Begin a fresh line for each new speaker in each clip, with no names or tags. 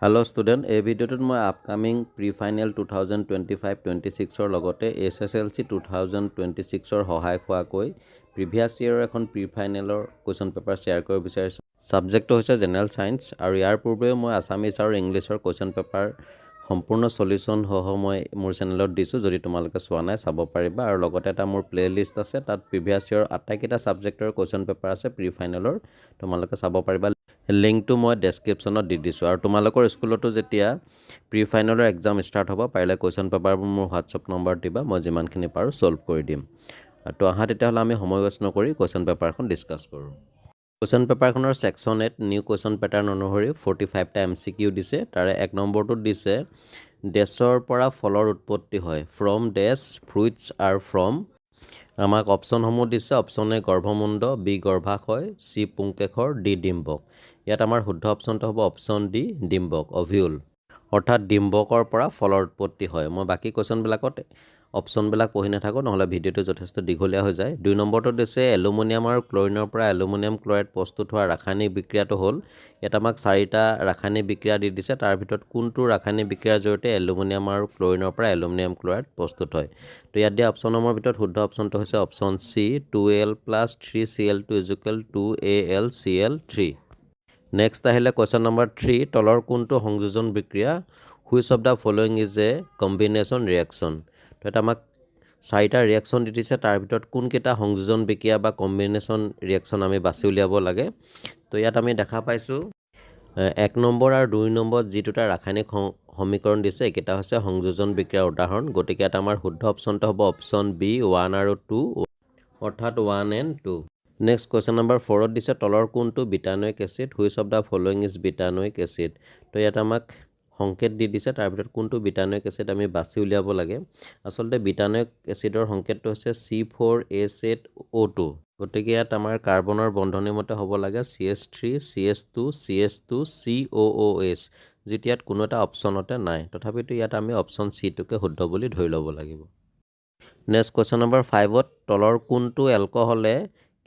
Hello student, এই ভিডিওটোত মই upcoming pre-final 2025-26 লগতে SSLC 2026 সহায় হোৱাকৈ প্ৰিভিয়াছ ইয়েৰৰ এখন প্ৰি-ফাইনেলৰ কোৱেশ্চন পেপাৰ শ্বেয়াৰ কৰিব বিচাৰিছোঁ। সাবজেক্টটো হৈছে জেনেৰেল সায়েন্স আৰু ইয়াৰ পূৰ্বেও মই আছামিজ আৰু ইংলিছৰ কোৱেশ্চন পেপাৰ সম্পূৰ্ণ সলিউশন সহ মই মোৰ চেনেলত দিছোঁ। যদি তোমালোকে চোৱা নাই চাব পাৰিবা আৰু লগতে এটা মোৰ প্লেলিষ্ট আছে, তাত প্ৰিভিয়াছ ইয়েৰৰ আটাইকেইটা সাবজেক্টৰ কোৱেশ্চন পেপাৰ আছে প্ৰি-ফাইনেলৰ, তোমালোকে চাব পাৰিবা। লিংকটো মই ডেছক্ৰিপশ্যনত দি দিছোঁ। আৰু তোমালোকৰ স্কুলতো যেতিয়া প্ৰি-ফাইনেলৰ এক্সাম ষ্টাৰ্ট হ'ব, পাৰিলে কুৱেশ্যন পেপাৰবোৰ মোৰ হোৱাটছআপ নম্বৰত দিবা, মই যিমানখিনি পাৰোঁ ছল্ভ কৰি দিম। তো আহা তেতিয়াহ'লে আমি সময় ৱেষ্ট নকৰি কুৱেশ্যন পেপাৰখন ডিছকাছ কৰোঁ। কুৱেশ্যন পেপাৰখনৰ ছেকশ্যন 8 নিউ কুৱেশ্যন পেটাৰ্ণ অনুসৰি 45টা MCQ দিছে। তাৰে 1 নম্বৰটোত দিছে ডেছৰ পৰা ফলৰ উৎপত্তি হয়, from these fruits are from. আমাক অপশ্যনসমূহ দিছে। অপশ্যন এ গৰ্ভমুণ্ড, বি গৰ্ভাশয়, চি পুংকেশৰ, ডি ডিম্বক। ইয়াত আমাৰ শুদ্ধ অপশ্যনটো হ'ব অপশ্যন ডি ডিম্বক, অভিউল, অৰ্থাৎ ডিম্বকৰ পৰা ফলৰ উৎপত্তি হয়। মই বাকী কুৱেশ্যনবিলাকত অপশ্যনবিলাক পঢ়ি নাথাকোঁ, নহ'লে ভিডিঅ'টো যথেষ্ট দীঘলীয়া হৈ যায়। 2 নম্বৰটোত দিছে এলুমিনিয়াম আৰু ক্লৰিনৰ পৰা এলুমিনিয়াম ক্লৰাইড প্ৰস্তুত হোৱা ৰাসায়নিক বিক্ৰিয়াটো হ'ল। ইয়াত আমাক 4টা ৰাসায়নিক বিক্ৰিয়া দি দিছে, তাৰ ভিতৰত কোনটো ৰাসায়নিক বিক্ৰিয়াৰ জৰিয়তে এলুমিনিয়াম আৰু ক্লৰিনৰ পৰা এলুমিনিয়াম ক্লৰাইড প্ৰস্তুত হয়। তো ইয়াত দিয়া অপশ্যনসমূহৰ ভিতৰত শুদ্ধ অপশ্যনটো হৈছে option C 2Al + 3Cl2 = 2AlCl3। Next আহিলে কুৱেশ্যন নম্বৰ 3, তলৰ কোনটো সংযোজন বিক্ৰিয়া? Which of the following is a combination reaction. তো এটা আমাক 4টা ৰিয়েকশ্যন দি দিছে, তাৰ ভিতৰত কোনকেইটা সংযোজন বিক্ৰিয়া বা কম্বিনেশ্যন ৰিয়েকশ্যন আমি বাছি উলিয়াব লাগে। তো ইয়াত আমি দেখা পাইছোঁ 1 নম্বৰ আৰু 2 নম্বৰত যি দুটা ৰাসায়নিক সমীকৰণ দিছে, এইকেইটা হৈছে সংযোজন বিক্ৰিয়াৰ উদাহৰণ। গতিকে ইয়াত আমাৰ শুদ্ধ অপশ্যনটো হ'ব অপশ্যন বি 1 আৰু 2, অৰ্থাৎ 1 and 2। নেক্সট কুৱেশ্যন নম্বৰ 4ত দিছে তলৰ কোনটো butanoic acid? Which of the following is butanoic acid. তো ইয়াত আমাক সংকেত দি দিছে, তাৰ ভিতৰত কোনটো বিটানোইক এচিড আমি বাছি উলিয়াব লাগে। আচলতে বিটানোইক এচিডৰ সংকেতটো হৈছে C4H8O2। গতিকে ইয়াত আমাৰ কাৰ্বনৰ বন্ধনীৰ মতে হ'ব লাগে CH3 CH2 CH2 COOH, যিটো ইয়াত কোনো এটা অপশ্যনতে নাই। তথাপিতো ইয়াত আমি অপশ্যন চিটোকে শুদ্ধ বুলি ধৰি ল'ব লাগিব। নেক্সট কুৱেশ্যন নম্বৰ 5ত তলৰ কোনটো এলকহলে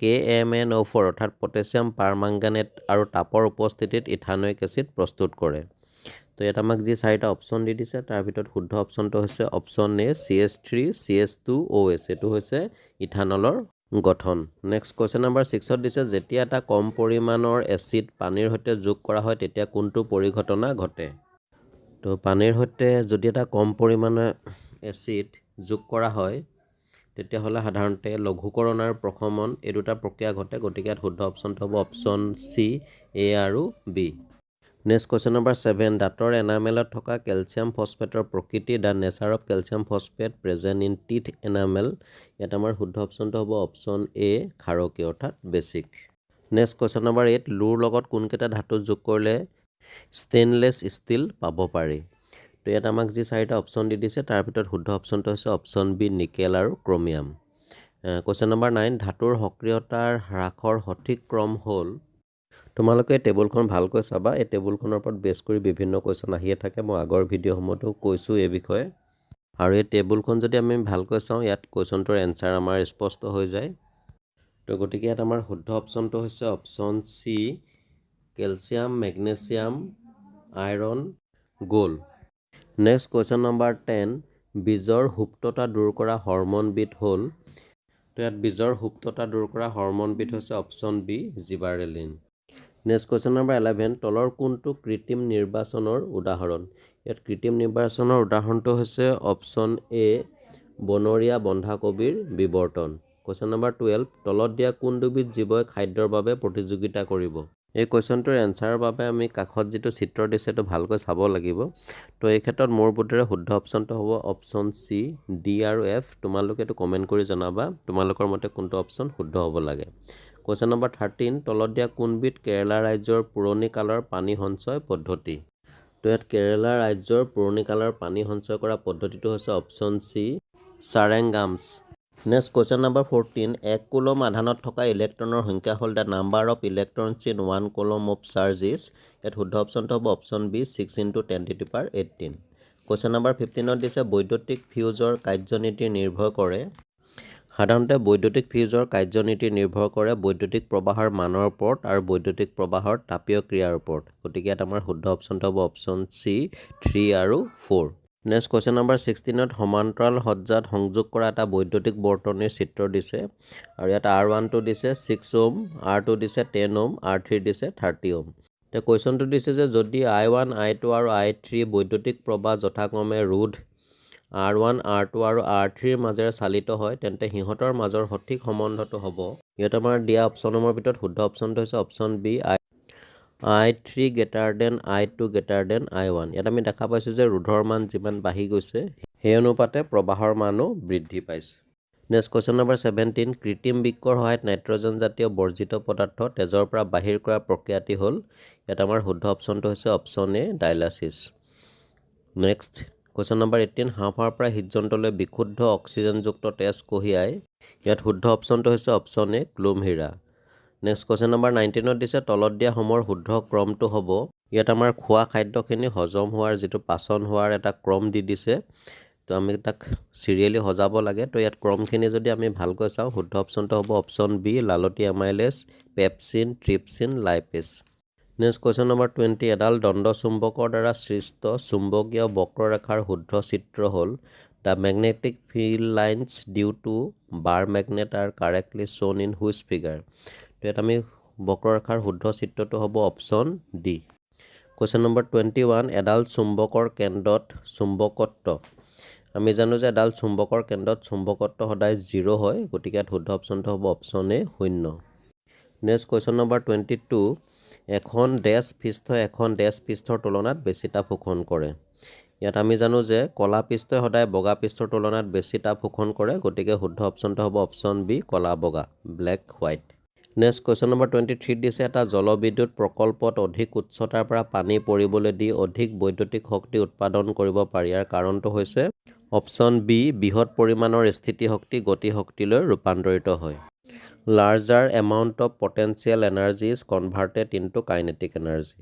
KMnO4 অৰ্থাৎ পটাছিয়াম পাৰমাংগানেট আৰু তাপৰ উপস্থিতিত ইথানোইক এচিড প্ৰস্তুত কৰে। তো ইয়াত আমাক যি 4টা অপশ্যন দি দিছে, তাৰ ভিতৰত শুদ্ধ অপশ্যনটো হৈছে অপশ্যন এ CH3 CH2OH, এইটো হৈছে ইথানলৰ গঠন। নেক্সট কুৱেশ্যন নম্বৰ 6ত দিছে যেতিয়া এটা কম পৰিমাণৰ এচিড পানীৰ সৈতে যোগ কৰা হয় তেতিয়া কোনটো পৰিঘটনা ঘটে? তো পানীৰ সৈতে যদি এটা কম পৰিমাণৰ এচিড যোগ কৰা হয় তেতিয়াহ'লে সাধাৰণতে লঘুকৰণ আৰু প্ৰশমন এই দুটা প্ৰক্ৰিয়া ঘটে। গতিকে ইয়াত শুদ্ধ অপশ্যনটো হ'ব অপশ্যন চি এ আৰু বি। নেক্সট কুৱেশ্যন নম্বৰ 7, দাঁতৰ এনামেলত থকা কেলছিয়াম ফছফেটৰ প্ৰকৃতি। The nature of calcium phosphate present in teeth enamel. ইয়াত আমাৰ শুদ্ধ অপশ্যনটো হ'ব অপশ্যন এ ক্ষাৰকীয়, অৰ্থাৎ বেছিক। নেক্সট কুৱেশ্যন নম্বৰ 8, লোৰ লগত কোনকেইটা ধাতু যোগ কৰিলে ষ্টেইনলেছ ষ্টীল পাব পাৰি? তো ইয়াত আমাক যি 4টা অপশ্যন দি দিছে, তাৰ ভিতৰত শুদ্ধ অপশ্যনটো হৈছে অপশ্যন বি নিকেল আৰু ক্ৰমিয়াম। কুৱেশ্যন নম্বৰ 9, ধাতুৰ সক্ৰিয়তাৰ হ্ৰাসৰ সঠিক ক্ৰম হ'ল। তোমালোকে এই টেবুলখন ভালকৈ চাবা, এই টেবুলখনৰ ওপৰত বেছ কৰি বিভিন্ন কুৱেশ্যন আহিয়ে থাকে। মই আগৰ ভিডিঅ'সমূহতো কৈছোঁ এই বিষয়ে। আৰু এই টেবুলখন যদি আমি ভালকৈ চাওঁ, ইয়াত কুৱেশ্যনটোৰ এনচাৰ আমাৰ স্পষ্ট হৈ যায়। তো গতিকে ইয়াত আমাৰ শুদ্ধ অপশ্যনটো হৈছে option C calcium magnesium iron gold. Next question number 10, বীজৰ সুপ্ততা দূৰ কৰা হৰম'নবিধ হ'ল। তো ইয়াত বীজৰ সুপ্ততা দূৰ কৰা হৰম'নবিধ হৈছে option B gibberellin. Next question number 11, তলৰ কোনটো কৃত্ৰিম নিৰ্বাচনৰ উদাহৰণ? ইয়াত কৃত্ৰিম নিৰ্বাচনৰ উদাহৰণটো হৈছে অপশ্যন এ বনৰীয়া বন্ধাকবিৰ বিৱৰ্তন। কুৱেশ্যন নম্বৰ 12, তলত দিয়া কোন দুবিধ জীৱই খাদ্যৰ বাবে প্ৰতিযোগিতা কৰিব? এই কুৱেশ্যনটোৰ এনচাৰৰ বাবে আমি কাষত যিটো চিত্ৰ দিছে সেইটো ভালকৈ চাব লাগিব। তো এই ক্ষেত্ৰত মোৰ বোধেৰে শুদ্ধ অপশ্যনটো হ'ব অপশ্যন চি ডি আৰু এফ। তোমালোকে এইটো কমেণ্ট কৰি জনাবা তোমালোকৰ মতে কোনটো অপশ্যন শুদ্ধ হ'ব লাগে। কুৱেশ্যন নম্বৰ 13, তলত দিয়া কোনবিধ কেৰালা ৰাজ্যৰ পুৰণি কালৰ পানী সঞ্চয় পদ্ধতি? তো ইয়াত কেৰালা ৰাজ্যৰ পুৰণি কালৰ পানী সঞ্চয় কৰা পদ্ধতিটো হৈছে অপশ্যন চি চাৰেংগামছ। নেক্সট কুৱেশ্যন নম্বৰ 14, 1 কুলম আধানত থকা ইলেক্ট্ৰনৰ সংখ্যা হ'ল the number of electrons in 1 coulomb of charge is. ইয়াত শুদ্ধ অপশ্যনটো হ'ব অপশ্যন বি 6 × 10⁻18। কুৱেশ্যন নম্বৰ 15ত দিছে বৈদ্যুতিক ফিউজৰ কাৰ্যনীতি নিৰ্ভৰ কৰে সাধাৰণতে বৈদ্যুতিক ফিউজৰ কাৰ্যনীতি নিৰ্ভৰ কৰে বৈদ্যুতিক প্ৰবাহৰ মানৰ ওপৰত আৰু বৈদ্যুতিক প্ৰবাহৰ তাপীয় ক্ৰিয়াৰ ওপৰত। গতিকে ইয়াত আমাৰ শুদ্ধ অপশ্যনটো হ'ব অপশ্যন চি 3 আৰু 4। নেক্সট কুৱেশ্যন নম্বৰ 16ত সমান্তৰাল সজ্জাত সংযোগ কৰা এটা বৈদ্যুতিক বৰ্তনীৰ চিত্ৰ দিছে আৰু ইয়াত R1টো দিছে 6 ওহম, R2 দিছে 10 ওহম, R3 দিছে 30 ওহম। এতিয়া কুৱেশ্যনটো দিছে যে যদি I1, I2 আৰু I3 বৈদ্যুতিক প্ৰবাহ যথাক্ৰমে ৰোধ R1, R2 আৰু R3ৰ মাজেৰে চালিত হয় তেন্তে সিহঁতৰ মাজৰ সঠিক সম্বন্ধটো হ'ব। ইয়াত আমাৰ দিয়া অপশ্যনসমূহৰ ভিতৰত শুদ্ধ অপশ্যনটো হৈছে option B I3 greater than I2 greater than I1। ইয়াত আমি দেখা পাইছোঁ যে ৰোধৰ মান যিমান বাঢ়ি গৈছে সেই অনুপাতে প্ৰবাহৰ মানো বৃদ্ধি পাইছে। নেক্সট কুৱেশ্যন নম্বৰ 17 কৃত্ৰিম বৃক্কৰ সহায়ত নাইট্ৰজেন জাতীয় বৰ্জিত পদাৰ্থ তেজৰ পৰা বাহিৰ কৰা প্ৰক্ৰিয়াটি হ'ল। ইয়াত আমাৰ শুদ্ধ অপশ্যনটো হৈছে option A dialysis. Next question number 18 হাঁওফাঁওৰ পৰা হৃদযন্ত্ৰলৈ বিশুদ্ধ অক্সিজেনযুক্ত তেজ কঢ়িয়ায়। ইয়াত শুদ্ধ অপশ্যনটো হৈছে অপশ্যন এ ক্লোমহিৰা। নেক্সট কুৱেশ্যন নম্বৰ 19ত দিছে তলত দিয়া সমূহৰ শুদ্ধ ক্ৰমটো হ'ব। ইয়াত আমাৰ খোৱা খাদ্যখিনি হজম হোৱাৰ যিটো পাচন হোৱাৰ এটা ক্ৰম দি দিছে, তো আমি তাক চিৰিয়েলি সজাব লাগে। তো ইয়াত ক্ৰমখিনি যদি আমি ভালকৈ চাওঁ শুদ্ধ অপশ্যনটো হ'ব অপশ্যন বি লালটি amylase, pepsin, trypsin, lipase. Next question number 20 এডাল দণ্ড চুম্বকৰ দ্বাৰা সৃষ্ট চুম্বকীয় বক্ৰৰেখাৰ শুদ্ধ চিত্ৰ হ'ল the magnetic field lines due to bar magnet are correctly shown in which figure. তো ইয়াত আমি বক্ৰৰেখাৰ শুদ্ধ চিত্ৰটো হ'ব অপশ্যন ডি। কুৱেশ্যন নম্বৰ 21 এডাল চুম্বকৰ কেন্দ্ৰত চুম্বকত্ব। আমি জানো যে এডাল চুম্বকৰ কেন্দ্ৰত চুম্বকত্ব সদায় 0 হয়, গতিকে ইয়াত শুদ্ধ অপশ্যনটো হ'ব option A 0। Next question number 22 এখন ডেছ পৃষ্ঠ এখন ডেছ পৃষ্ঠৰ তুলনাত বেছি তাপ শোষণ কৰে। ইয়াত আমি জানো যে কলা পৃষ্ঠই সদায় বগা পৃষ্ঠৰ তুলনাত বেছি তাপ শোষণ কৰে, গতিকে শুদ্ধ অপশ্যনটো হ'ব অপশ্যন বি কলা বগা, black white. Next question number 23 দিছে এটা জলবিদ্যুৎ প্ৰকল্পত অধিক উচ্চতাৰ পৰা পানী পৰিবলৈ দি অধিক বৈদ্যুতিক শক্তি উৎপাদন কৰিব পাৰি। ইয়াৰ কাৰণটো হৈছে অপশ্যন বি বৃহৎ পৰিমাণৰ স্থিতি শক্তি গতি শক্তিলৈ ৰূপান্তৰিত হয়। Larger amount of potential energy is converted into kinetic energy.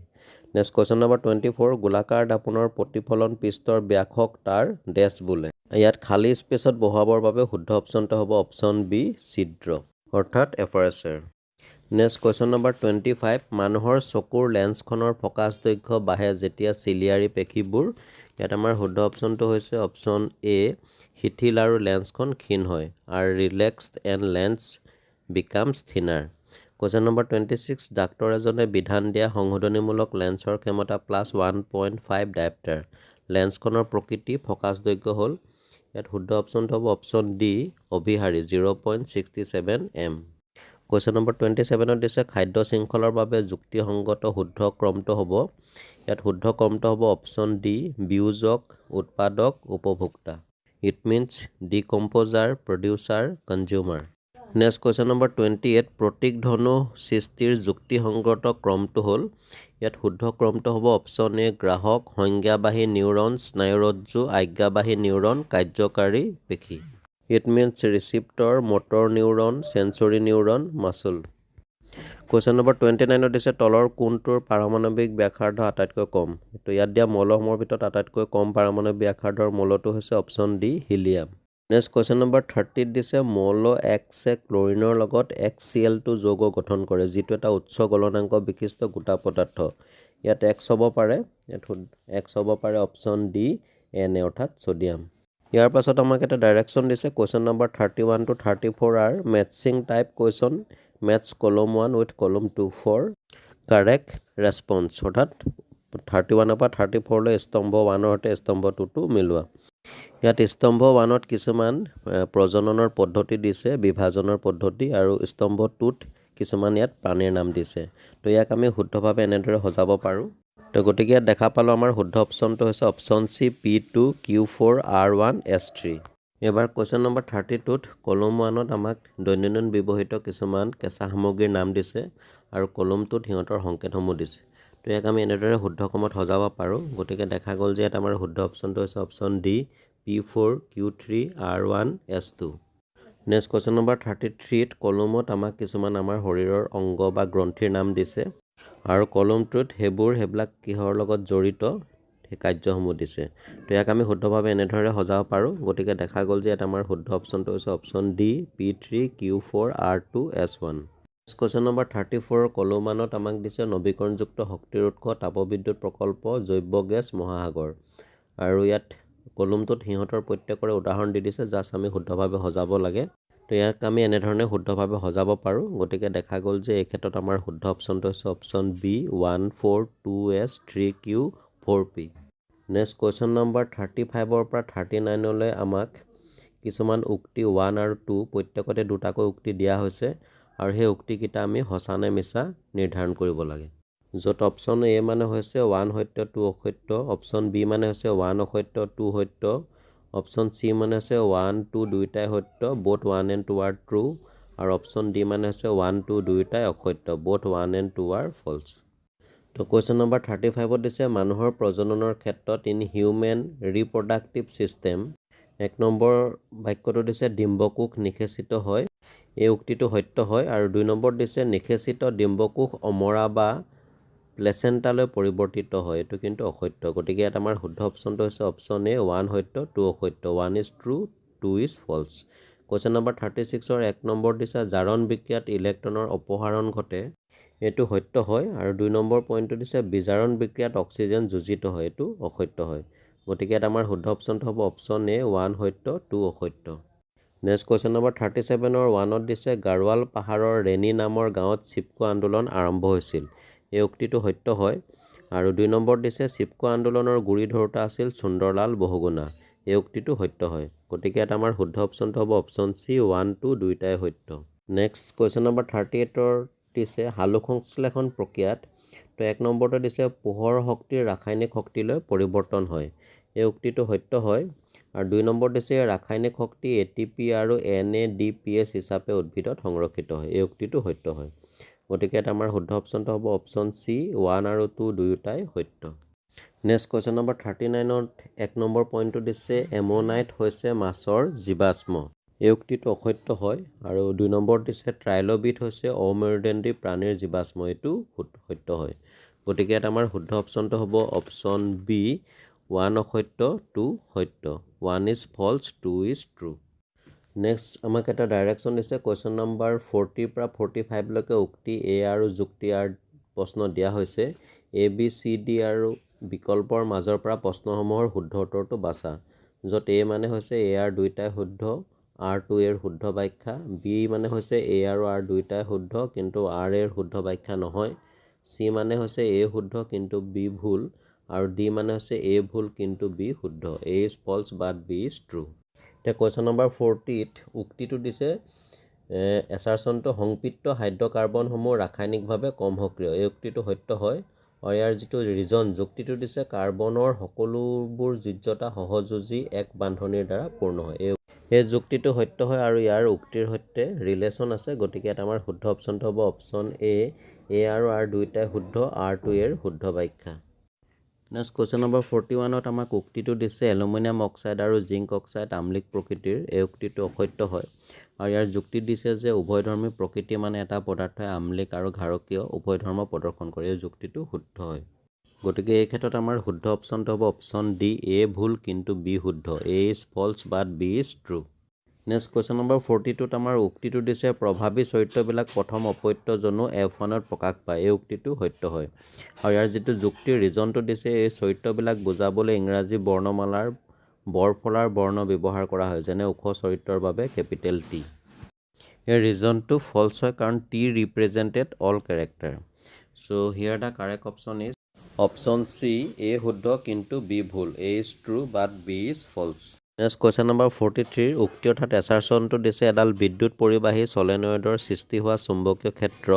Next question number 24 গোলাকাৰ দাপোনৰ প্ৰতিফলন পৃষ্ঠৰ ব্যাসক তাৰ ডেছ বোলে। ইয়াত খালী স্পেচত বহুৱাবৰ বাবে শুদ্ধ অপশ্যনটো হ'ব অপশ্যন বি ছিদ্ৰ, অৰ্থাৎ এপাৰেচাৰ। নেক্সট কুৱেশ্যন নম্বৰ 25 মানুহৰ চকুৰ লেন্সখনৰ ফ'কাছ দৈৰ্ঘ্য বাঢ়ে যেতিয়া চিলিয়াৰী পেশীবোৰ। ইয়াত আমাৰ শুদ্ধ অপশ্যনটো হৈছে অপশ্যন এ শিথিল আৰু লেন্সখন ক্ষীণ হয় আৰু relaxed and lens becomes thinner. Question number 26 doctor এজনে বিধান দিয়া সংশোধনীমূলক লেন্সৰ ক্ষমতা +1.5 ডায়েপ্টাৰ। লেন্সখনৰ প্ৰকৃতি ফ'কাছ দৈৰ্ঘ্য হ'ল। ইয়াত শুদ্ধ অপশ্যনটো হ'ব অপশ্যন ডি অভিহাৰী 0.67 এম। কুৱেশ্যন নম্বৰ 27ত দিছে খাদ্য শৃংখলৰ বাবে যুক্তিসংগত শুদ্ধ ক্ৰমটো হ'ব। ইয়াত শুদ্ধ ক্ৰমটো হ'ব অপশ্যন ডি বিয়োজক, উৎপাদক, উপভোক্তা। It means decomposer, producer, consumer. Next question number 28 প্ৰতীক ধনু সৃষ্টিৰ যুক্তিসংগত ক্ৰমটো হ'ল। ইয়াত শুদ্ধ ক্ৰমটো হ'ব অপশ্যন এ গ্ৰাহক, সংজ্ঞাবাহী নিউৰন, স্নায়ুৰজ্জু, আজ্ঞাবাহী নিউৰন, কাৰ্যকাৰী পেশী। It means receptor, motor neuron, sensory neuron, muscle. Question number 29ত দিছে তলৰ কোনটোৰ পাৰমাণৱিক ব্যাসাৰ্ধ আটাইতকৈ কম। তো ইয়াত দিয়া মৌলসমূহৰ ভিতৰত আটাইতকৈ কম পাৰমাণৱিক ব্যাসাৰ্ধৰ মৌলটো হৈছে option D helium. Next question number 30ত দিছে মৌল এক্সে ক্লৰিনৰ লগত HCl2 যৌগ গঠন কৰে, যিটো এটা উচ্চ গলনাংক বিশিষ্ট গোটা পদাৰ্থ। ইয়াত এক্স হ'ব পাৰে, অপশ্যন ডি এন অৰ্থাৎ ছ'ডিয়াম। ইয়াৰ পাছত আমাক এটা ডাইৰেকশ্যন দিছে question number 31 to 34 are matching type question, match column 1 with কলম 2 ফৰ কাৰেক্ট ৰেছপন্স, অৰ্থাৎ 31ৰ পৰা 34লৈ স্তম্ভ 1ৰ সৈতে স্তম্ভ 2টো মিলোৱা। ইয়াত স্তম্ভ 1ত কিছুমান প্ৰজননৰ পদ্ধতি দিছে, বিভাজনৰ পদ্ধতি, আৰু স্তম্ভ 2ত কিছুমান ইয়াত প্ৰাণীৰ নাম দিছে। তো ইয়াক আমি শুদ্ধভাৱে এনেদৰে সজাব পাৰোঁ। তো গতিকে ইয়াত দেখা পালোঁ আমাৰ শুদ্ধ অপশ্যনটো হৈছে option C P2 Q4 R1 S3। এবাৰ কুৱেশ্যন নম্বৰ 32ত কলম 1ত আমাক দৈনন্দিন ব্যৱহৃত কিছুমান কেঁচা সামগ্ৰীৰ নাম দিছে আৰু কলম 2ত সিহঁতৰ সংকেতসমূহ দিছে। তো ইয়াক আমি এনেদৰে শুদ্ধ ক্ৰমত সজাব পাৰোঁ। গতিকে দেখা গ'ল যে ইয়াত আমাৰ শুদ্ধ অপশ্যনটো হৈছে option D P4 Q3 R1 S2। Next question number 33ত কলমত আমাক কিছুমান আমাৰ শৰীৰৰ অংগ বা গ্ৰন্থিৰ নাম দিছে আৰু কলম 2ত সেইবিলাক কিহৰ লগত জড়িত সেই কাৰ্যসমূহ দিছে তো ইয়াক আমি শুদ্ধভাৱে এনেদৰে সজাব পাৰোঁ গতিকে দেখা গ'ল যে ইয়াত আমাৰ শুদ্ধ অপশ্যনটো হৈছে option D P3 Q4 R2 S1 question number 34 কলমানত আমাক দিছে নৱীকৰণযুক্ত শক্তিৰ উৎস তাপবিদ্যুৎ প্ৰকল্প জৈৱ গেছ মহাসাগৰ আৰু ইয়াত কলমটোত সিহঁতৰ প্ৰত্যেকৰে উদাহৰণ দি দিছে জাষ্ট আমি শুদ্ধভাৱে সজাব লাগে তো ইয়াক আমি এনেধৰণে শুদ্ধভাৱে সজাব পাৰোঁ গতিকে দেখা গ'ল যে এই ক্ষেত্ৰত আমাৰ শুদ্ধ অপশ্যনটো হৈছে option B 142S 3Q 4P next question number 35ৰ পৰা 39লৈ আমাক কিছুমান উক্তি 1 আৰু 2 প্ৰত্যেকতে দুটাকৈ উক্তি দিয়া হৈছে আৰু সেই উক্তিকেইটা আমি সঁচা নে মিছা নিৰ্ধাৰণ কৰিব লাগে য'ত অপশ্যন এ মানে হৈছে 1 সত্য 2 অসত্য অপশ্যন বি মানে হৈছে 1 অসত্য 2 সত্য অপশ্যন চি মানে হৈছে 1 2 দুইটাই সত্য both 1 and 2 are true আৰু অপশ্যন ডি মানে হৈছে 1 2 দুইটাই অসত্য both 1 and 2 are false তো কুৱেশ্যন নম্বৰ 35ত দিছে মানুহৰ প্ৰজননৰ ক্ষেত্ৰত ইন হিউমেন ৰিপ্ৰডাক্টিভ ছিষ্টেম এক নম্বৰ বাক্যটো দিছে ডিম্বকোষ নিষেচিত হয় এই উক্তিটো সত্য হয় আৰু 2 নম্বৰ দিছে নিষেচিত ডিম্বকোষ অমৰা বা প্লেচেণ্টালৈ পৰিৱৰ্তিত হয় এইটো কিন্তু অসত্য গতিকে ইয়াত আমাৰ শুদ্ধ অপশ্যনটো হৈছে অপশ্যন এ 1 সত্য 2 অসত্য 1 is true 2 is false question number 36ৰ 1 নম্বৰ দিছে জাৰণ বিক্ৰিয়াত ইলেক্ট্ৰনৰ অপহৰণ ঘটে এইটো সত্য হয় আৰু 2 নম্বৰ পইণ্টটো দিছে বিজাৰণ বিক্ৰিয়াত অক্সিজেন যোজিত হয় এইটো অসত্য হয় গতিকে ইয়াত আমাৰ শুদ্ধ অপশ্যনটো হ'ব অপশ্যন এ 1 সত্য 2 অসত্য নেক্সট কুৱেশ্যন নম্বৰ 37ৰ 1ত দিছে গাৰৱাল পাহাৰৰ ৰেণী নামৰ গাঁৱত চিপকো আন্দোলন আৰম্ভ হৈছিল এই উক্তিটো সত্য হয় আৰু 2 নম্বৰ দিছে চিপকো আন্দোলনৰ গুৰি ধৰোঁতা আছিল সুন্দৰলাল বহুগুণা এই উক্তিটো সত্য হয় গতিকে ইয়াত আমাৰ শুদ্ধ অপশ্যনটো হ'ব অপশ্যন চি 1 2 দুইটাই সত্য নেক্সট কুৱেশ্যন নম্বৰ 38ৰ দিছে সালোক সংশ্লেষণ প্ৰক্ৰিয়াত তো 1 নম্বৰটো দিছে পোহৰ শক্তিৰ ৰাসায়নিক শক্তিলৈ পৰিৱৰ্তন হয় এই উক্তিটো সত্য হয় আৰু 2 নম্বৰ দিছে ৰাসায়নিক শক্তি ATP আৰু NADPH হিচাপে উদ্ভিদত সংৰক্ষিত হয় এই উক্তিটো সত্য হয় গতিকে ইয়াত আমাৰ শুদ্ধ অপশ্যনটো হ'ব অপশ্যন চি 1 আৰু 2 দুয়োটাই সত্য নেক্সট কুৱেশ্যন নম্বৰ 39ত 1 নম্বৰ পইণ্টটো দিছে এমোনাইট হৈছে মাছৰ জীৱাশ্ম এই উক্তিটো অসত্য হয় আৰু 2 নম্বৰ দিছে ট্ৰাইলবিট হৈছে অমেৰুদণ্ডী প্ৰাণীৰ জীৱাশ্ম এইটো সত্য হয় গতিকে ইয়াত আমাৰ শুদ্ধ অপশ্যনটো হ'ব অপশ্যন বি 1 অসত্য 2 সত্য 1 is false 2 is true next আমাক এটা ডাইৰেকশ্যন দিছে কুৱেশ্যন নম্বৰ 40 পৰা 45 লৈকে উক্তি এ আৰু যুক্তি আৰ প্ৰশ্ন দিয়া হৈছে এ বি চি ডি আৰু বিকল্পৰ মাজৰ পৰা প্ৰশ্নসমূহৰ শুদ্ধ উত্তৰটো বাছা য'ত এ মানে হৈছে এ আৰ দুইটাই শুদ্ধ R2 এৰ শুদ্ধ ব্যাখ্যা বি মানে হৈছে এ আৰু আৰ দুইটাই শুদ্ধ কিন্তু আৰ এৰ শুদ্ধ ব্যাখ্যা নহয় চি মানে হৈছে এ শুদ্ধ কিন্তু বি ভুল আৰু ডি মানে হৈছে এ ভুল কিন্তু বি শুদ্ধ A is false but B is true এতিয়া কুৱেশ্যন নম্বৰ 40ত উক্তিটো দিছে এছাৰচনটো সংপৃক্ত হাইড্ৰকাৰ্বনসমূহ ৰাসায়নিকভাৱে কম সক্ৰিয় এই উক্তিটো সত্য হয় আৰু ইয়াৰ যিটো ৰিজন যুক্তিটো দিছে কাৰ্বনৰ সকলোবোৰ যোজ্যতা সহযোজী এক বান্ধনিৰ দ্বাৰা পূৰ্ণ হয় এই যুক্তিটো সত্য হয় আৰু ইয়াৰ উক্তিৰ সৈতে ৰিলেশ্যন আছে গতিকে ইয়াত আমাৰ শুদ্ধ অপশ্যনটো হ'ব অপশ্যন এ আৰু আৰ দুইটাই শুদ্ধ R2 এৰ শুদ্ধ ব্যাখ্যা নেক্সট কুৱেশ্যন নম্বৰ 41ত আমাক উক্তিটো দিছে এলুমিনিয়াম অক্সাইড আৰু জিংক অক্সাইড আম্লিক প্ৰকৃতিৰ এই উক্তিটো অসত্য হয় আৰু ইয়াৰ যুক্তি দিছে যে উভয়ধৰ্মী প্ৰকৃতি মানে এটা পদাৰ্থই আম্লিক আৰু ক্ষাৰকীয় উভয় ধৰ্ম প্ৰদৰ্শন কৰে এই যুক্তিটো শুদ্ধ হয় গতিকে এই ক্ষেত্ৰত আমাৰ শুদ্ধ অপশ্যনটো হ'ব অপশ্যন ডি এ ভুল কিন্তু বি শুদ্ধ A is false but B is true next question number 42ত আমাৰ উক্তিটো দিছে প্ৰভাৱী চৰিত্ৰবিলাক প্ৰথম অপত্যজনো F1ত প্ৰকাশ পায় এই উক্তিটো সত্য হয় আৰু ইয়াৰ যিটো যুক্তিৰ ৰিজনটো দিছে এই চৰিত্ৰবিলাক বুজাবলৈ ইংৰাজী বৰ্ণমালাৰ বৰফলাৰ বৰ্ণ ব্যৱহাৰ কৰা হয় যেনে ওখ চৰিত্ৰৰ বাবে কেপিটেল টি এই ৰিজনটো ফলছ হয় কাৰণ T represented all character so' here the correct option is option C A শুদ্ধ কিন্তু বি ভুল A is true but B is false next question number 43 উক্তি অৰ্থাৎ এছাৰচনটো দিছে এডাল বিদ্যুৎ পৰিবাহী ছলেনয়েডৰ সৃষ্টি হোৱা চুম্বকীয় ক্ষেত্ৰ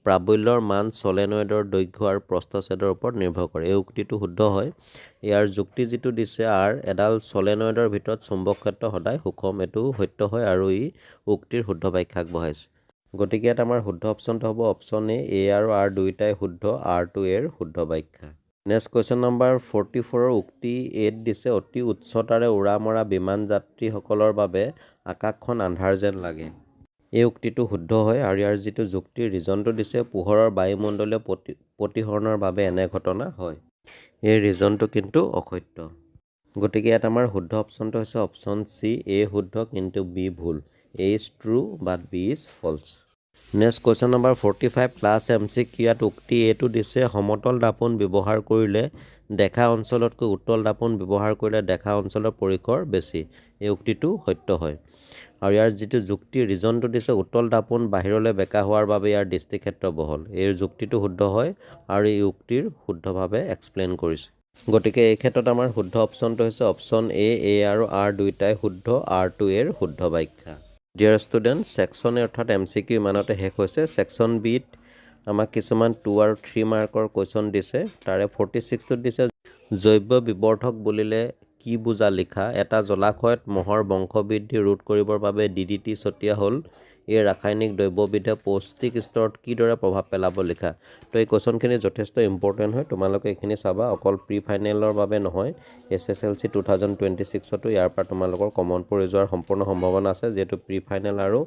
প্ৰাবল্যৰ মান ছলেনয়েডৰ দৈৰ্ঘ্য আৰু প্ৰস্থচ্ছেদৰ ওপৰত নিৰ্ভৰ কৰে এই উক্তিটো শুদ্ধ হয় ইয়াৰ যুক্তি যিটো দিছে আৰ এডাল ছলেনয়েডৰ ভিতৰত চুম্বক ক্ষেত্ৰ সদায় সুষম এইটো সত্য হয় আৰু ই উক্তিৰ শুদ্ধ ব্যাখ্যাক বহাইছে গতিকে ইয়াত আমাৰ শুদ্ধ অপশ্যনটো হ'ব অপশ্যন এ আৰু আৰ দুইটাই শুদ্ধ R2 এৰ শুদ্ধ ব্যাখ্যা নেক্সট কুৱেশ্যন নম্বৰ 44ৰ উক্তি এত দিছে অতি উচ্চতাৰে উৰা মৰা বিমান যাত্ৰীসকলৰ বাবে আকাশখন আন্ধাৰ যেন লাগে এই উক্তিটো শুদ্ধ হয় আৰু ইয়াৰ যিটো যুক্তিৰ ৰিজনটো দিছে পোহৰৰ বায়ুমণ্ডলীয় প্ৰতিসৰণৰ বাবে এনে ঘটনা হয় এই ৰিজনটো কিন্তু অসত্য গতিকে ইয়াত আমাৰ শুদ্ধ অপশ্যনটো হৈছে অপশ্যন চি এ শুদ্ধ কিন্তু বি ভুল A is true but B is false next question number 45 plus MCQ ইয়াত উক্তি এইটো দিছে সমতল দাপোন ব্যৱহাৰ কৰিলে দেখা অঞ্চলতকৈ উত্তল দাপোন ব্যৱহাৰ কৰিলে দেখা অঞ্চলৰ পৰিসৰ বেছি এই উক্তিটো সত্য হয় আৰু ইয়াৰ যিটো যুক্তি ৰিজনটো দিছে উত্তল দাপোন বাহিৰলৈ বেকা হোৱাৰ বাবে ইয়াৰ দৃষ্টিক্ষেত্ৰ বহল এই যুক্তিটো শুদ্ধ হয় আৰু এই উক্তিৰ শুদ্ধভাৱে এক্সপ্লেইন কৰিছে গতিকে এই ক্ষেত্ৰত আমাৰ শুদ্ধ অপশ্যনটো হৈছে অপশ্যন এ আৰু আৰ দুইটাই শুদ্ধ আৰটো এৰ শুদ্ধ ব্যাখ্যা ডিয়াৰ ষ্টুডেণ্ট ছেকশ্যন এ অৰ্থাৎ MCQ ইমানতে শেষ হৈছে ছেকশ্যন বিত আমাক কিছুমান 2 আৰু 3 মাৰ্কৰ কুৱেশ্যন দিছে তাৰে 46টোত দিছে জৈৱ বিবৰ্ধক বুলিলে কি বুজা লিখা এটা জলাশয়ত মহৰ বংশবৃদ্ধি ৰোধ কৰিবৰ বাবে DDT ছটিয়া হ'ল এই ৰাসায়নিক দ্ৰব্যবিধে পৌষ্টিক স্তৰত কিদৰে প্ৰভাৱ পেলাব লিখা তো এই কুৱেশ্যনখিনি যথেষ্ট ইম্পৰ্টেণ্ট হয় তোমালোকে এইখিনি চাবা অকল প্ৰি ফাইনেলৰ বাবে নহয় SSLC 2026তো ইয়াৰ পৰা তোমালোকৰ কমন পৰি যোৱাৰ সম্পূৰ্ণ সম্ভাৱনা আছে যেহেতু প্ৰি ফাইনেল আৰু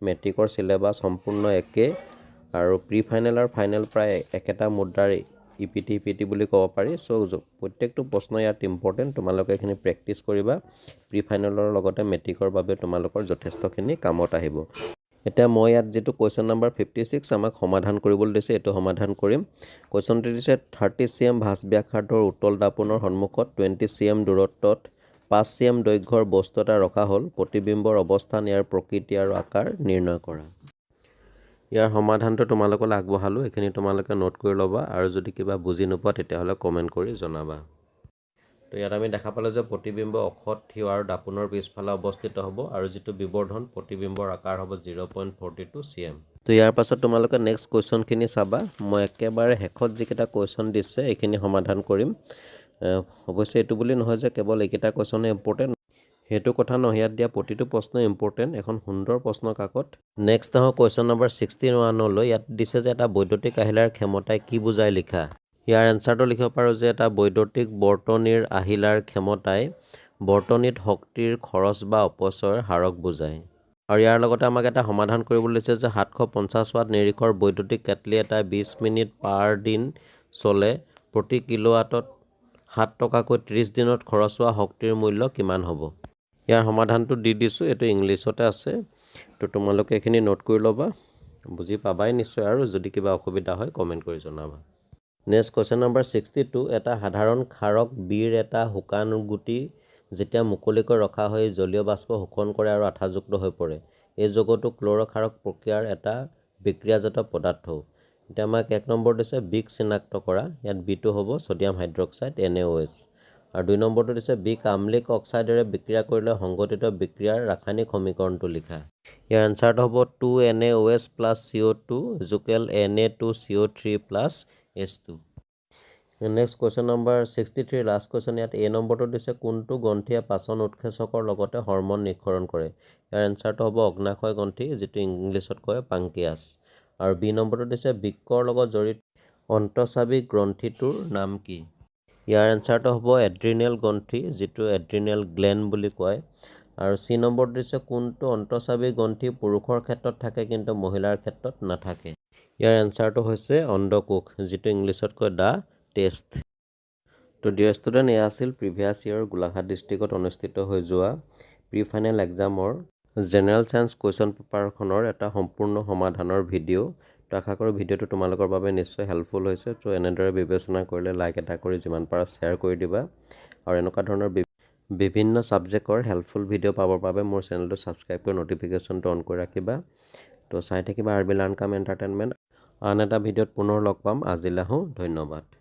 মেট্ৰিকৰ চিলেবাছ সম্পূৰ্ণ একে আৰু প্ৰি ফাইনেল আৰু ফাইনেল প্ৰায় একেটা মুদ্ৰাৰ ইপিটি বুলি ক'ব পাৰি চ' প্ৰত্যেকটো প্ৰশ্ন ইয়াত ইম্পৰ্টেণ্ট তোমালোকে এইখিনি প্ৰেক্টিছ কৰিবা প্ৰি ফাইনেলৰ লগতে মেট্ৰিকৰ বাবে তোমালোকৰ যথেষ্টখিনি কামত আহিব এতিয়া মই ইয়াত যেটো কোৱেশ্চন নম্বৰ 56 আমাক সমাধান কৰিবলৈ দিছে এটো সমাধান কৰিম কোৱেশ্চনটো দিছে 30 cm ভাঁজ ব্যাসাৰ্ধৰ উত্তল দাপোনৰ সন্মুখত 20 cm দূৰত্বত 5 cm দৈৰ্ঘ্যৰ বস্তু এটা ৰখা হ'ল প্ৰতিবিম্বৰ অৱস্থান ইয়াৰ প্ৰকৃতি আৰু আকাৰ নিৰ্ণয় কৰা ইয়াৰ সমাধানটো তোমালোকলৈ আগবঢ়ালো এখিনি তোমালোকে নোট কৰি ল'বা আৰু যদি কিবা বুজি নোপোৱা তেতিয়াহ'লে কমেন্ট কৰি জনাবা তো ইয়াত আমি দেখা পালে যে প্ৰতিবিম্ব অক্ষত থিয় আৰু দাপোনৰ পিছফালে অৱস্থিত হ'ব আৰু যেটো বিবৰ্ধন প্ৰতিবিম্বৰ আকাৰ হ'ব 0.42 cm তো ইয়াৰ পাছত তোমালোকে নেক্সট কোৱেশ্চনখিনি চাবা মই একেবাৰে হেকত যিকেটা কোৱেশ্চন দিছে এইখিনি সমাধান কৰিম অৱশ্যে এটো বুলি নহয় যে কেৱল এইকেটা কোৱেশ্চনে ইম্পৰ্টেণ্ট হেতু কথা নহয় ইয়াত দিয়া প্ৰতিটো প্ৰশ্ন ইম্পৰ্টেণ্ট এখন সুন্দৰ প্ৰশ্ন কাকত নেক্সট আহ কোৱেশ্চন নম্বৰ 61 লৈ ইয়াত দিছে যে এটা বৈদ্যুতিক আহিলাৰ ক্ষমতাই কি বুজায় লিখা ইয়াৰ এনসাৰটো লিখিব পাৰো যে এটা বৈদ্যুতিক বৰ্তনীৰ আহিলাৰ ক্ষমতাই বৰ্তনীত শক্তিৰ খৰচ বা অপচয়ৰ হাৰক বুজায় আৰু ইয়াৰ লগতে আমাক এটা সমাধান কৰিবলৈ দিছে যে 750 ওয়াট নিৰিখৰ বৈদ্যুতিক কেটলি এটা 20 মিনিট পাৰ দিন চলে প্ৰতি কিলোৱাটত 7 টকাকৈ 30 দিনত খৰচ হোৱা শক্তিৰ মূল্য কিমান হ'ব ইয়াৰ সমাধানটো দি দিছো এটো ইংলিছতে আছে তো তোমালোকে এখিনি নোট কৰি ল'বা বুজি পাবাই নিশ্চয় আৰু যদি কিবা অসুবিধা হয় কমেন্ট কৰি জনাবা নেক্সট কোৱেশ্চন নম্বৰ 62 এটা সাধাৰণ ক্ষাৰক বিৰ এটা শুকান গুটি যেতিয়া মুকলিকৈ ৰখা হয় জলীয় বাষ্প শোষণ কৰে আৰু আঠাযুক্ত হৈ পৰে এই যৌগটো ক্লৰোক্ষাৰক প্ৰক্ৰিয়াৰ এটা বিক্ৰিয়াজাত পদাৰ্থ এটা আমাক এক নম্বৰ দিছে বিক চিনাক্ত কৰা ইয়াত বিটো হ'ব সোডিয়াম হাইড্ৰক্সাইড NaOH আৰু দুই নম্বৰটো দিছে বিক আম্লিক অক্সাইডেৰে বিক্ৰিয়া কৰিলে সংগঠিত বিক্ৰিয়াৰ ৰাসায়নিক সমীকৰণটো লিখা ইয়াৰ আনসাৰটো হ'ব 2NaOH + CO2 Na2CO3 + H2 next question number 63 last question ইয়াত এ নম্বৰটো দিছে কোনটো গ্ৰন্থিয়ে পাচন উৎসেচকৰ লগতে হৰমন নিঃসৰণ কৰে ইয়াৰ আনসাৰটো হ'ব অগ্নাশয় গ্ৰন্থি যেটো ইংলিছত কয় পাংকিয়াছ আৰু বি নম্বৰটো দিছে বৃক্কৰ লগত জড়িত অন্তঃস্ৰাৱিক গ্ৰন্থিটোৰ নাম কি ইয়াৰ আনসাৰটো হ'ব এড্ৰিনেল গ্ৰন্থি যেটো এড্ৰিনেল গ্ল্যান্ড বুলি কয় আৰু সি নম্বৰটো দিছে কোনটো অন্তঃস্ৰাৱিক গ্ৰন্থি পুৰুষৰ ক্ষেত্ৰত থাকে কিন্তু মহিলাৰ ক্ষেত্ৰত নাথাকে ইয়াৰ আনসাৰটো হৈছে অণ্ডকোষ যেটো ইংলিছত কয় দা টেষ্ট তো ডিয়াৰ ষ্টুডেণ্ট এয়া আছিল প্ৰিভিয়াছ ইয়াৰ গোলাঘাট ডিষ্ট্ৰিক্টত অনুষ্ঠিত হৈ যোৱা প্ৰি ফাইনেল এক্সামৰ জেনেৰেল সায়েন্স কুৱেশ্চন পেপাৰখনৰ এটা সম্পূৰ্ণ সমাধানৰ ভিডিও তো আশা কৰোঁ ভিডিওটো তোমালোকৰ বাবে নিশ্চয় হেল্পফুল হৈছে তো এনেদৰে বিবেচনা কৰিলে লাইক এটা কৰি যিমান পাৰা শ্বেয়াৰ কৰি দিবা আৰু এনেকুৱা ধৰণৰ বিভিন্ন সাবজেক্টৰ হেল্পফুল ভিডিও পাবৰ বাবে মোৰ চেনেলটো সাবস্ক্ৰাইব কৰি নটিফিকেশনটো অন কৰি ৰাখিবা তো চাই থাকিবা আৰবি লাৰ্ণ কাম এণ্টাৰটেইনমেণ্ট আন এটা ভিডিওত পুনৰ লগ পাম আজিলৈ ধন্যবাদ